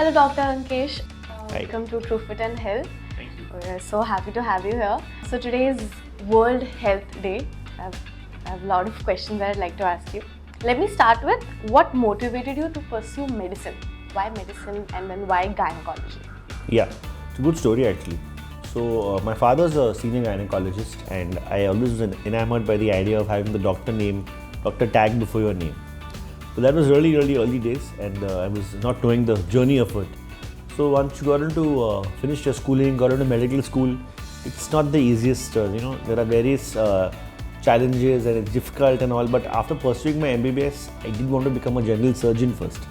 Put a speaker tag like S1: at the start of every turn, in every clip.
S1: Hello, Dr. Ankesh.
S2: Hi.
S1: Welcome to Truefitt Hill.
S2: Thank you.
S1: We're so happy to have you here. So today is World Health Day. I have a lot of questions that I'd like to ask you. Let me start with what motivated you to pursue medicine? Why medicine and then why gynecology?
S2: Yeah, it's a good story actually. So my father's a senior gynecologist and I always was enamored by the idea of having the doctor name, doctor tag before your name. So that was really early days and I was not knowing the journey of it. So once you got into, finished your schooling, got into medical school, it's not the easiest, there are various challenges and it's difficult and all, but after pursuing my MBBS, I did want to become a general surgeon first.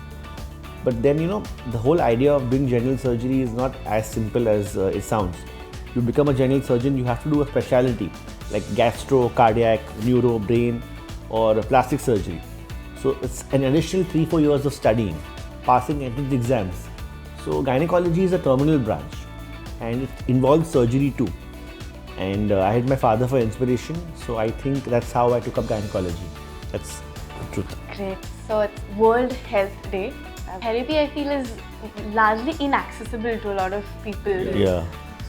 S2: But then, the whole idea of doing general surgery is not as simple as it sounds. You become a general surgeon, you have to do a specialty like gastro, cardiac, neuro, brain or plastic surgery. So it's an additional 3-4 years of studying, passing entrance exams. So gynecology is a terminal branch and it involves surgery too. And I had my father for inspiration, so I think that's how I took up gynecology. That's the truth.
S1: Great. So it's World Health Day. Therapy, I feel, is largely inaccessible to a lot of people.
S2: Yeah.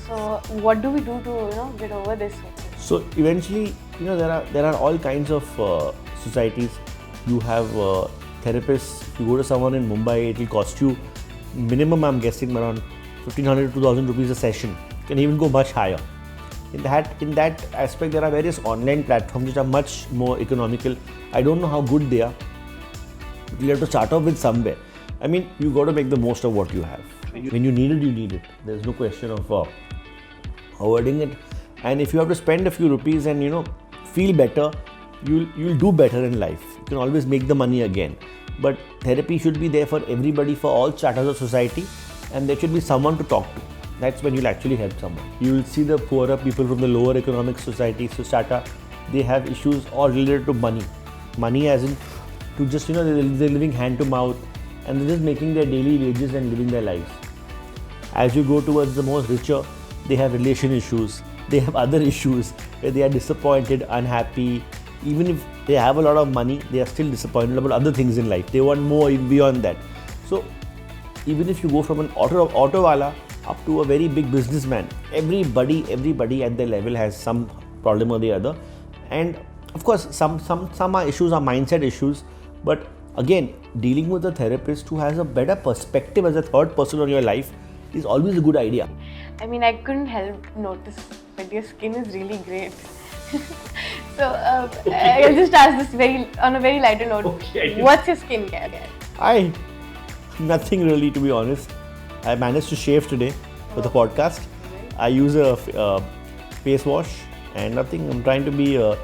S1: So what do we do to get over this?
S2: So eventually, there are all kinds of societies. You have therapists. If you go to someone in Mumbai, it will cost you minimum, I'm guessing, around 1,500 to 2,000 rupees a session. It can even go much higher. In that aspect, there are various online platforms which are much more economical. I don't know how good they are. But you have to start off with somewhere. I mean, you got to make the most of what you have. When you need it, you need it. There's no question of avoiding it. And if you have to spend a few rupees and feel better, you'll do better in life. You can always make the money again. But therapy should be there for everybody, for all stratas of society, and there should be someone to talk to. That's when you'll actually help someone. You will see the poorer people from the lower economic society, strata, they have issues all related to money. Money as in to just, they're living hand to mouth and they're just making their daily wages and living their lives. As you go towards the most richer, they have relation issues, they have other issues where they are disappointed, unhappy. Even if they have a lot of money, they are still disappointed about other things in life. They want more beyond that. So even if you go from an auto wala up to a very big businessman, everybody at their level has some problem or the other. And of course, some issues are mindset issues, but again, dealing with a therapist who has a better perspective as a third person on your life is always a good idea.
S1: I mean, I couldn't help notice that your skin is really great. So I'll just ask this on a very lighter note. Okay, what's your skincare?
S2: Nothing really, to be honest. I managed to shave today for the podcast. I use a face wash and nothing. I'm trying to be a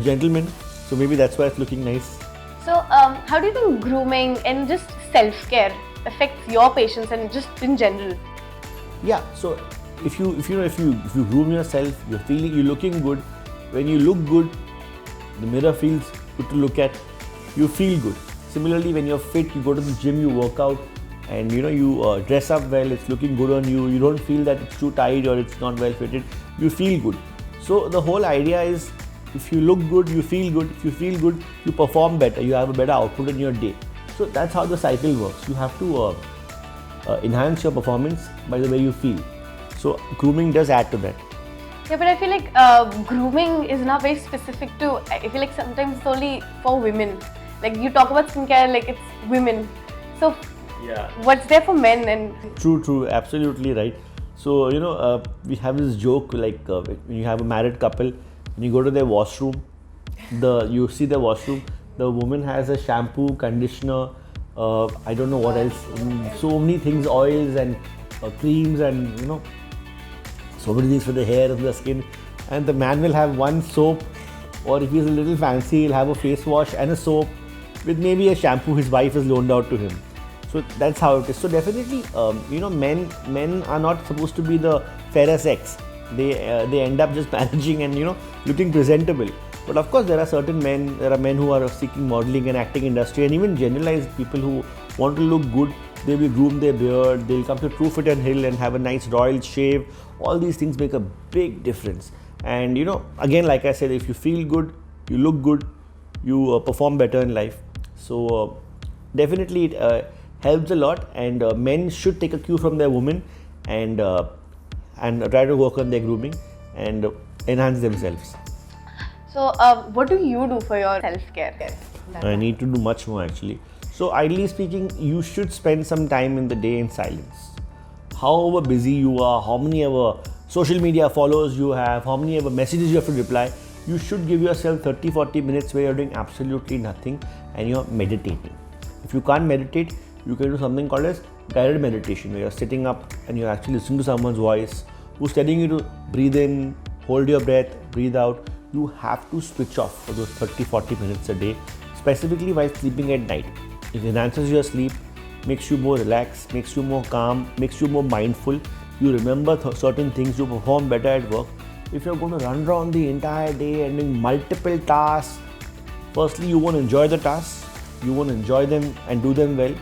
S2: gentleman, so maybe that's why it's looking nice.
S1: So how do you think grooming and just self-care affects your patients and just in general?
S2: Yeah, so if you groom yourself, you're looking good. When you look good, the mirror feels good to look at. You feel good. Similarly, when you're fit, you go to the gym, you work out, and you dress up well. It's looking good on you. You don't feel that it's too tight or it's not well fitted. You feel good. So the whole idea is, if you look good, you feel good. If you feel good, you perform better. You have a better output in your day. So that's how the cycle works. You have to enhance your performance by the way you feel. So grooming does add to that.
S1: Yeah, but I feel like grooming is not very specific to. I feel like sometimes it's only for women. Like you talk about skincare, like it's women. So yeah, what's there for men? And
S2: True, absolutely right. So we have this joke like when you have a married couple, when you go to their washroom, you see the washroom. The woman has a shampoo, conditioner, I don't know what else. So many things, oils and creams and so many things for the hair and the skin. And the man will have one soap, or if he's a little fancy, he'll have a face wash and a soap with maybe a shampoo his wife has loaned out to him. So that's how it is. So definitely, men are not supposed to be the fairer sex. They end up just managing and looking presentable. But of course, there are men who are seeking modeling and acting industry, and even generalized people who want to look good. They will groom their beard, they'll come to Truefitt Hill and have a nice royal shave. All these things make a big difference. And again, like I said, if you feel good, you look good, you perform better in life. So definitely it helps a lot, and men should take a cue from their women and try to work on their grooming and enhance themselves.
S1: So, what do you do for your self-care?
S2: I need to do much more actually. So ideally speaking, you should spend some time in the day in silence. However busy you are, how many ever social media followers you have, how many ever messages you have to reply, you should give yourself 30-40 minutes where you're doing absolutely nothing and you're meditating. If you can't meditate, you can do something called as guided meditation, where you're sitting up and you're actually listening to someone's voice who's telling you to breathe in, hold your breath, breathe out. You have to switch off for those 30-40 minutes a day, specifically while sleeping at night. It enhances your sleep, makes you more relaxed, makes you more calm, makes you more mindful. You remember certain things, you perform better at work. If you're going to run around the entire day and doing multiple tasks, firstly, you won't enjoy the tasks, you won't enjoy them and do them well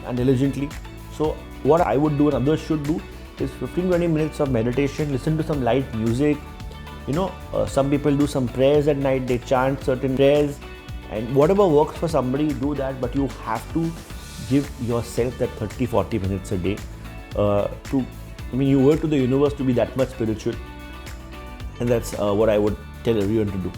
S2: and diligently. So what I would do and others should do is 15-20 minutes of meditation, listen to some light music. Some people do some prayers at night, they chant certain prayers, and whatever works for somebody, do that, but you have to give yourself that 30-40 minutes a day you owe it to the universe to be that much spiritual, and that's what I would tell everyone to do.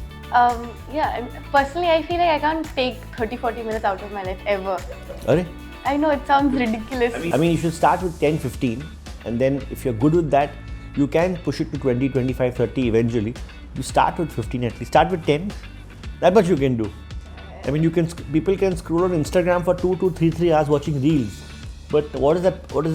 S1: Personally, I feel like I can't take 30-40 minutes out of my life ever.
S2: Are?
S1: I know it sounds ridiculous.
S2: You should start with 10-15, and then if you're good with that, you can push it to 20, 25, 30 eventually. You start with 15 at least. Start with 10. That much you can do. People can scroll on Instagram for 2 to 3 hours watching reels. But what is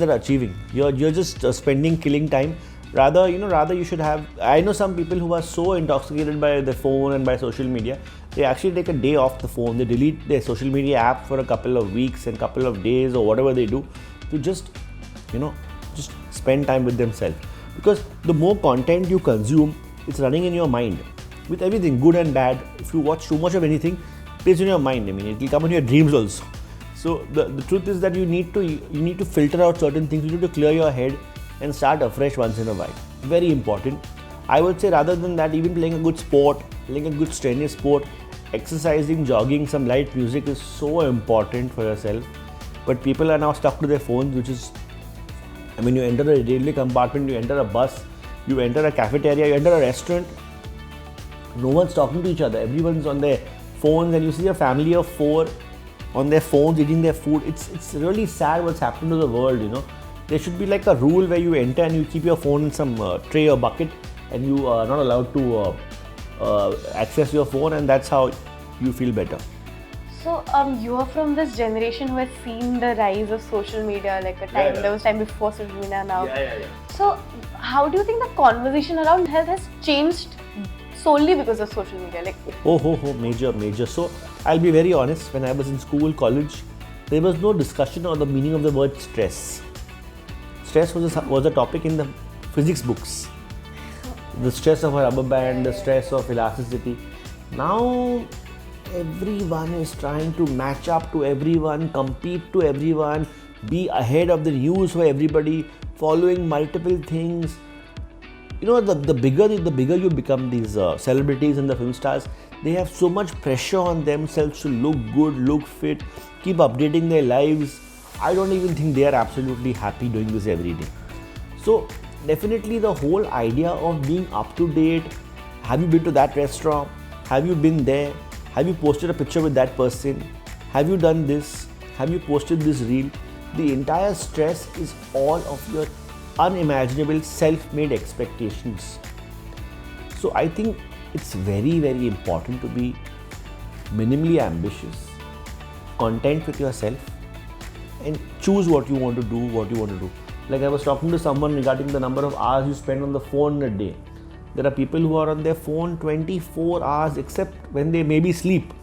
S2: that achieving? You're just killing time. Rather you should have. I know some people who are so intoxicated by the phone and by social media, they actually take a day off the phone. They delete their social media app for a couple of weeks and couple of days or whatever they do to just spend time with themselves. Because the more content you consume, it's running in your mind. With everything, good and bad, if you watch too much of anything, it plays in your mind. It will come in your dreams also. So the truth is that you need to filter out certain things. You need to clear your head and start afresh once in a while. Very important. I would say rather than that, even playing a good sport, playing a good strenuous sport, exercising, jogging, some light music is so important for yourself. But people are now stuck to their phones, which is, you enter a railway compartment, you enter a bus, you enter a cafeteria, you enter a restaurant, no one's talking to each other. Everyone's on their phones, and you see a family of 4 on their phones eating their food. It's really sad what's happened to the world. There should be like a rule where you enter and you keep your phone in some tray or bucket, and you are not allowed to access your phone, and that's how you feel better.
S1: So you are from this generation who has seen the rise of social media, there was time before social media now. So how do you think the conversation around health has changed solely because of social media?
S2: Major. So I'll be very honest, when I was in school, college, there was no discussion on the meaning of the word stress. Stress was a topic in the physics books. The stress of a rubber band, the stress of elasticity. Now everyone is trying to match up to everyone, compete to everyone, be ahead of the news for everybody, following multiple things. The bigger you become, these celebrities and the film stars, they have so much pressure on themselves to look good, look fit, keep updating their lives. I don't even think they are absolutely happy doing this every day. So definitely the whole idea of being up to date, have you been to that restaurant? Have you been there? Have you posted a picture with that person? Have you done this? Have you posted this reel? The entire stress is all of your unimaginable self-made expectations. So I think it's very, very important to be minimally ambitious, content with yourself, and choose what you want to do, Like I was talking to someone regarding the number of hours you spend on the phone a day. There are people who are on their phone 24 hours, except when they maybe sleep.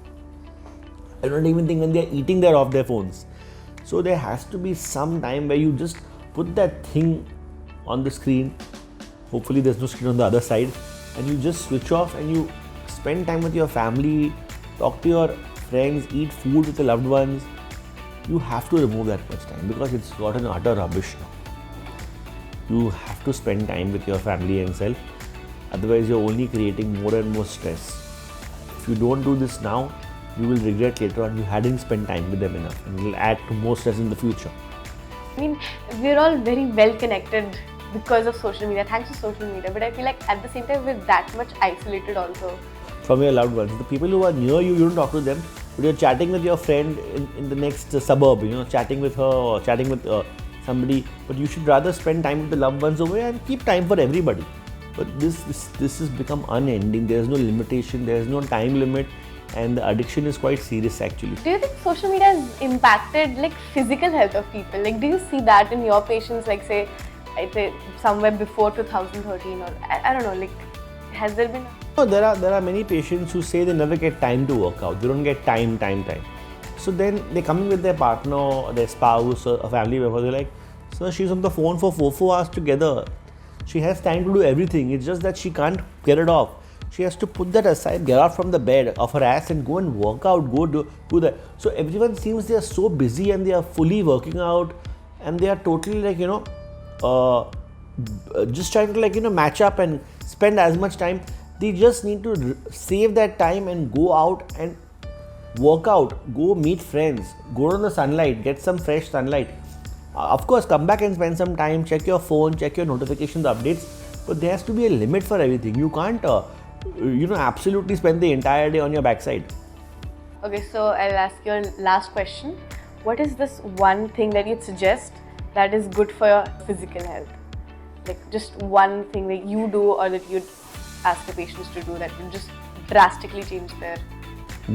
S2: I don't even think when they're eating, they're off their phones. So there has to be some time where you just put that thing on the screen. Hopefully there's no screen on the other side. And you just switch off and you spend time with your family, talk to your friends, eat food with your loved ones. You have to remove that much time because it's gotten utter rubbish now. You have to spend time with your family and self. Otherwise, you're only creating more and more stress. If you don't do this now, you will regret later on you hadn't spent time with them enough, and it will add to more stress in the future.
S1: I mean, we're all very well connected because of social media, thanks to social media, but I feel like at the same time we're that much isolated also.
S2: From your loved ones, the people who are near you, you don't talk to them, but you're chatting with your friend in the next suburb, chatting with her or chatting with somebody, but you should rather spend time with the loved ones over here and keep time for everybody. But this has become unending. There is no limitation, there is no time limit, and the addiction is quite serious actually.
S1: Do you think social media has impacted like physical health of people? Like, do you see that in your patients, like say somewhere before 2013, or I don't know, like has there been?
S2: No, there are many patients who say they never get time to work out. They don't get time. So then they come in with their partner or their spouse or a family member. They're like, "Sir, she's on the phone for 4 hours together. She has time to do everything. It's just that she can't get it off. She has to put that aside, get out from the bed of her ass and go and work out, go do that." So everyone seems they are so busy and they are fully working out and they are totally like, just trying to match up and spend as much time. They just need to save that time and go out and work out, go meet friends, go in the sunlight, get some fresh sunlight. Of course, come back and spend some time, check your phone, check your notifications, updates, but there has to be a limit for everything. You can't absolutely spend the entire day on your backside.
S1: Okay, so I'll ask you a last question. What is this one thing that you'd suggest that is good for your physical health? Like just one thing that you do or that you'd ask the patients to do that would just drastically change their...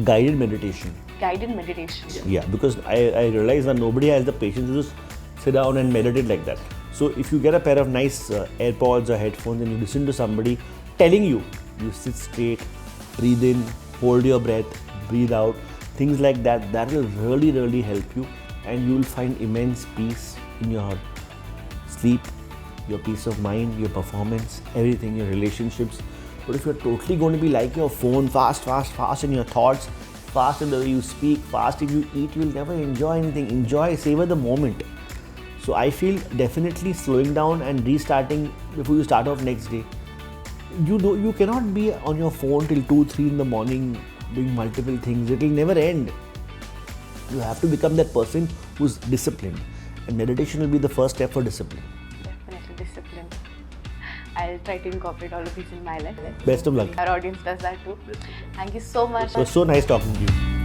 S2: Guided meditation.
S1: Guided meditation.
S2: Yeah, because I realize that nobody has the patience to just sit down and meditate like that. So if you get a pair of nice AirPods or headphones and you listen to somebody telling you sit straight, breathe in, hold your breath, breathe out, things like that, that will really, really help you, and you will find immense peace in your sleep, your peace of mind, your performance, everything, your relationships. But if you're totally going to be like your phone, fast in your thoughts, fast in the way you speak, fast if you eat, you'll never enjoy anything. Enjoy, savor the moment. So I feel definitely slowing down and restarting before you start off next day. You cannot be on your phone till 2-3 in the morning doing multiple things. It will never end. You have to become that person who's disciplined, and meditation will be the first step for discipline.
S1: Definitely discipline. I'll try to incorporate all of these in my life.
S2: Best of luck.
S1: Our audience does that too. Thank you so much.
S2: It was so nice talking to you.